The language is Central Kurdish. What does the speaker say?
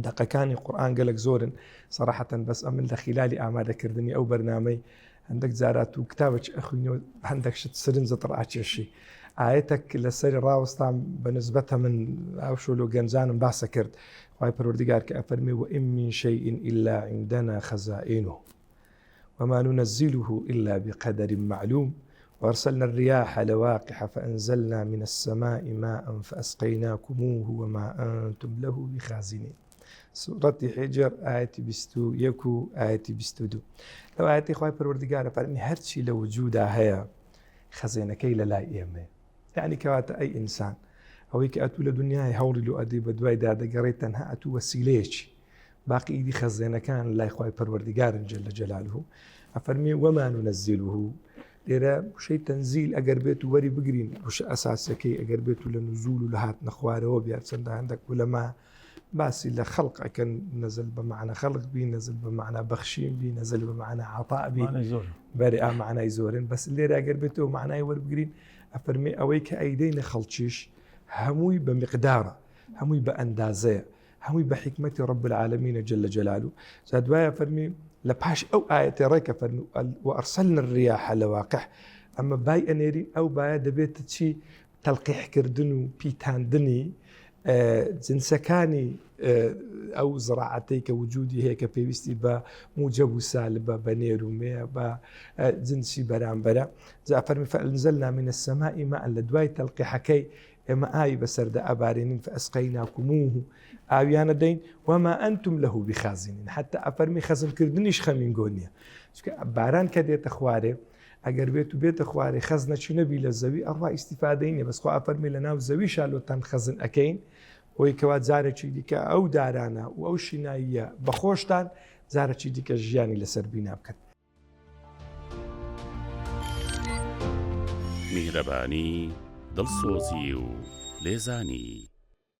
دقەکانی قورآن گەلک زۆرن سەراحەتەن بەس ئەمن لە خلالی ئامادەکردنی ئەو بەرنامەی هەندێک جارات و کتابێک ئەخوینەوە هەندێکشت سرنجە ئاچێشی ئاەتێک لەسەری ڕاوەستان بەنسبەتە من ئەو شۆلۆ گەنجانم باسە کرد خوای پەروەردگار کە ئەفەرمێ وئین من شەیء إلا عندنا خزائنه وما ننزله إلا بقدر معلوم وأرسلنا الرياح لواقح فأنزلنا من السماء ماء فأسقيناكموه وما أنتم له بخازنين. سورة حجر آية 21 آية 22. لو آية خوای پەروەردگارە فەرمی هەرچی لە وجودا هەیە خەزێنەکەی لەلای ئێمە، یعنی کەواتە ئەی ئینسان ئەوەی کە ئەتوو لە دنیای هەوڵی و ئەدی بە دوای دادەگەڕێت تەنها ئەتوو وەسیلەیەکی، باقی ئیدی خەزێنەکان لای خوای پەروەردگارن جەل جەلاله. ئەفەرمی وما ننزله، لێرە وشەی تەنزیل ئەگەر بێت و وەری بگرین وشە ئەساسەکەی ئەگەر بێت و لە نزول و لە هاتنە خوارەوە بیار چەندە هەندێک ولەما باسی لە خەڵق ئەکەن نەزل بە معنە خەڵق بی، نەزل بە معنە بەخشین بی، نەزل بە معنە عەطاء بی، بەری ئا معنای زۆرن، بەس لێرە ئەگەر بێتەوە معنای وەربگرین ئەفەرمێ ئەوەی کە ئەیدەینە خەڵکیش هەمووی بە میقدارە، هەمووی بە ئەندازەیە، هەمووی بە حیکمەتی رب العالمین جل جلاله. جا دوایە فەرمی لە پاش ئەو ئاەتێ ڕێکە فەرمی وأرسلنا الرياح لواقح، ئەمە بای ئەنێرین ئەو بایە دەبێتە چی تەلقیحکردن و پیتاندنی جنسەکانی ئەو زراعەتەی کە وجودی هەیە کە پێویستی بە موجب و سالبە بە نێر و مێ بە جنسی بەرامبەرە. جا فەرمی فأنزلنا من السماء ماء، لە دوای تەلقیحەکەی ئێمە ئاوی بەسەردا ئەبارێنین فأسقيناكموه، ئاویانە دەین وما أنتم له بخازنين، حتى ئەفەرمی خەزمکردنیش خەمینگۆ نییە، چونکە باران کە دێتە خوارێ ئەگەر بێت و بێتە خوارێ خەز نەچی نەبی لە زەوی ئەڕوا ئیسیفادەی نیە، بەس خوا ئەفەرمی لە ناو زەوی شالۆتان خەزن ئەکەین بۆی کەوا جارێکی دیکە ئەو دارانە و ئەو شیناییە بەخۆشتان جارێکی دیکە ژیانی لەسەر بینا بکەن. میهرەبانی، دڵسۆزی و لێزانی.